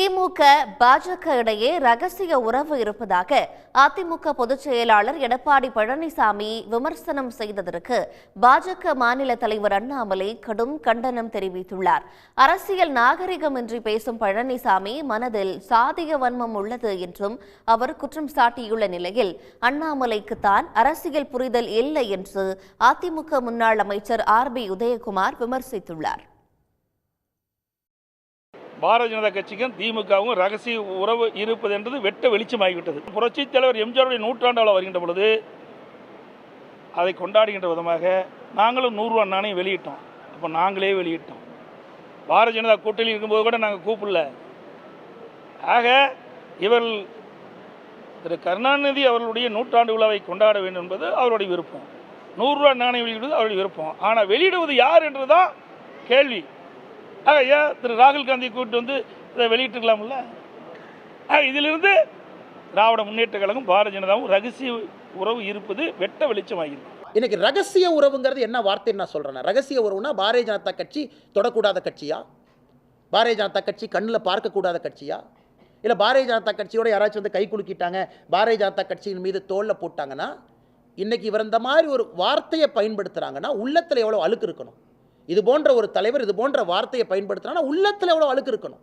திமுக பாஜக இடையே ரகசிய உறவு இருப்பதாக அதிமுக பொதுச் செயலாளர் எடப்பாடி பழனிசாமி விமர்சனம் செய்ததற்கு பாஜக மாநில தலைவர் அண்ணாமலை கடும் கண்டனம் தெரிவித்துள்ளார். அரசியல் நாகரிகமின்றி பேசும் பழனிசாமி மனதில் சாதிய வன்மம் உள்ளது என்றும் அவர் குற்றம் சாட்டியுள்ள நிலையில் அண்ணாமலைக்குத்தான் அரசியல் புரிதல் இல்லை என்று அதிமுக முன்னாள் அமைச்சர் RB உதயகுமார் விமர்சித்துள்ளார். பாரதிய ஜனதா கட்சிக்கும் திமுகவும் ரகசிய உறவு இருப்பது என்பது வெட்ட வெளிச்சமாகிவிட்டது. புரட்சித் தலைவர் எம்ஜிஆருடைய நூற்றாண்டு வருகின்ற பொழுது அதை கொண்டாடுகின்ற விதமாக நாங்களும் 100 ரூபா நாணயம் வெளியிட்டோம். அப்போ நாங்களே வெளியிட்டோம். பாரதிய ஜனதா கூட்டணியில் இருக்கும்போது கூட நாங்கள் கூப்பிடல. ஆக இவர்கள் திரு கருணாநிதி அவர்களுடைய நூற்றாண்டு விழாவை கொண்டாட வேண்டும் என்பது அவருடைய விருப்பம். 100 ரூபா நாணயம் வெளியிடுவது அவருடைய விருப்பம். ஆனால் வெளியிடுவது யார் என்றுதான் கேள்வி. ஐயா திரு ராகுல் காந்தி கூப்பிட்டு வந்து இதை வெளியிட்டுக்கலாம்ல. இதிலிருந்து திராவிட முன்னேற்ற கழகம் பாரதிய ஜனதாவும் ரகசிய உறவு இருப்பது வெட்ட வெளிச்சமாகிறது. இன்னைக்கு ரகசிய உறவுங்கிறது என்ன வார்த்தை நான் சொல்றேன். ரகசிய உறவுனா பாரதிய ஜனதா கட்சி தொடக்கூடாத கட்சியா, பாரதிய ஜனதா கட்சி கண்ணில் பார்க்கக்கூடாத கட்சியா, இல்லை பாரதிய ஜனதா கட்சியோட யாராச்சும் வந்து கை குலுக்கிட்டாங்க பாரதிய ஜனதா கட்சியின் மீது தோளில் போட்டாங்கன்னா, இன்னைக்கு இவர் இந்த மாதிரி ஒரு வார்த்தையை பயன்படுத்துறாங்கன்னா உள்ளத்தில் எவ்வளோ அழுக்கு இருக்கணும். இது போன்ற ஒரு தலைவர் இது போன்ற வார்த்தையை பயன்படுத்தினா உள்ளத்தில் எவ்வளோ அழுக்கு இருக்கணும்,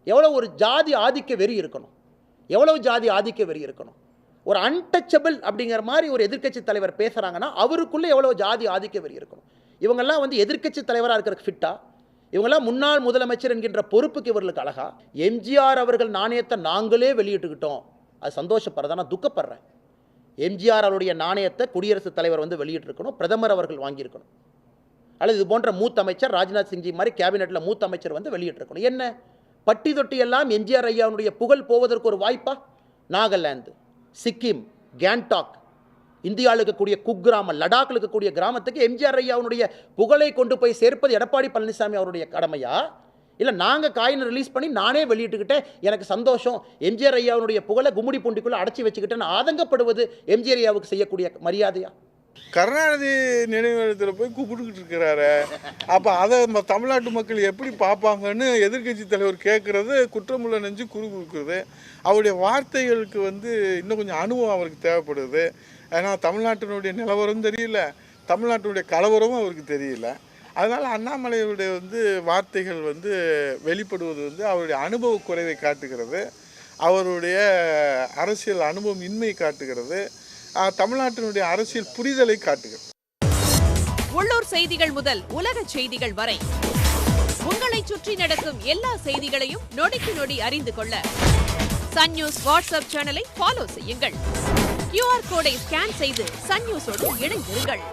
எவ்வளோ ஒரு ஜாதி ஆதிக்க வெறி இருக்கணும், எவ்வளவு ஜாதி ஆதிக்க வெறி இருக்கணும். ஒரு அன்டச்சபிள் அப்படிங்கிற மாதிரி ஒரு எதிர்க்கட்சி தலைவர் பேசுகிறாங்கன்னா அவருக்குள்ளே எவ்வளோ ஜாதி ஆதிக்க வெறி இருக்கணும். இவங்கெல்லாம் வந்து எதிர்க்கட்சி தலைவராக இருக்கிறதுக்கு ஃபிட்டா? இவங்கெல்லாம் முன்னாள் முதலமைச்சர் என்கின்ற பொறுப்புக்கு இவர்களுக்கு அழகா? எம்ஜிஆர் அவர்கள் நாணயத்தை நாங்களே வெளியிட்டுக்கிட்டோம், அது சந்தோஷப்படுறதா? நான் துக்கப்படுறேன். எம்ஜிஆர் அவருடைய நாணயத்தை குடியரசுத் தலைவர் வந்து வெளியிட்டிருக்கணும், பிரதமர் அவர்கள் வாங்கியிருக்கணும், அல்லது இது போன்ற மூத்த அமைச்சர் ராஜ்நாத் சிங்ஜி மாதிரி கேபினெட்டில் மூத்த அமைச்சர் வந்து வெளியிட்டிருக்கணும். என்ன பட்டி தொட்டி எல்லாம் எம்ஜிஆர் ஐயாவுடைய புகழ் போவதற்கு ஒரு வாய்ப்பா? நாகாலாந்து, சிக்கிம், கேங்டாக், இந்தியாவில் இருக்கக்கூடிய குக்கிராமம், லடாக்கில் இருக்கக்கூடிய கிராமத்துக்கு எம்ஜிஆர் ஐயாவுடைய புகழை கொண்டு போய் சேர்ப்பது எடப்பாடி பழனிசாமி அவருடைய கடமையா? இல்லை நாங்கள் காயினை ரிலீஸ் பண்ணி நானே வெளியிட்டுக்கிட்டேன், எனக்கு சந்தோஷம், எம்ஜிஆர் ஐயாவுடைய புகழை கும்முடி பூண்டிக்குள்ளே அடைச்சி வச்சுக்கிட்டேன்னு ஆதங்கப்படுவது எம்ஜிஆர் ஐயாவுக்கு செய்யக்கூடிய மரியாதையா? கருணாநிதி நினைவிடத்தில் போய் கூப்பிட்டுக்கிட்டு இருக்கிறாரு. அப்போ அதை தமிழ்நாட்டு மக்கள் எப்படி பார்ப்பாங்கன்னு எதிர்கட்சி தலைவர் கேட்குறது குற்றமுள்ள நெஞ்சு குறு கொடுக்குறது. அவருடைய வார்த்தைகளுக்கு வந்து இன்னும் கொஞ்சம் அனுபவம் அவருக்கு தேவைப்படுது. ஏன்னா தமிழ்நாட்டினுடைய நிலவரம் தெரியல, தமிழ்நாட்டினுடைய கலவரமும் அவருக்கு தெரியல. அதனால் அண்ணாமலையுடைய வந்து வார்த்தைகள் வந்து வெளிப்படுவது வந்து அவருடைய அனுபவ குறைவை காட்டுகிறது, அவருடைய அரசியல் அனுபவம் இன்மையை காட்டுகிறது, தமிழ்நாட்டினுடைய அரசியல் புரிதலை காட்டுகிறது. உள்ளூர் செய்திகள் முதல் உலக செய்திகள் வரை உங்களை சுற்றி நடக்கும் எல்லா செய்திகளையும் நொடிக்கு நொடி அறிந்து கொள்ள சன் நியூஸ் வாட்ஸ்அப் சேனலை ஃபாலோ செய்யுங்கள். QR கோடை ஸ்கேன் செய்து சன் நியூஸோடு இணைந்திருங்கள்.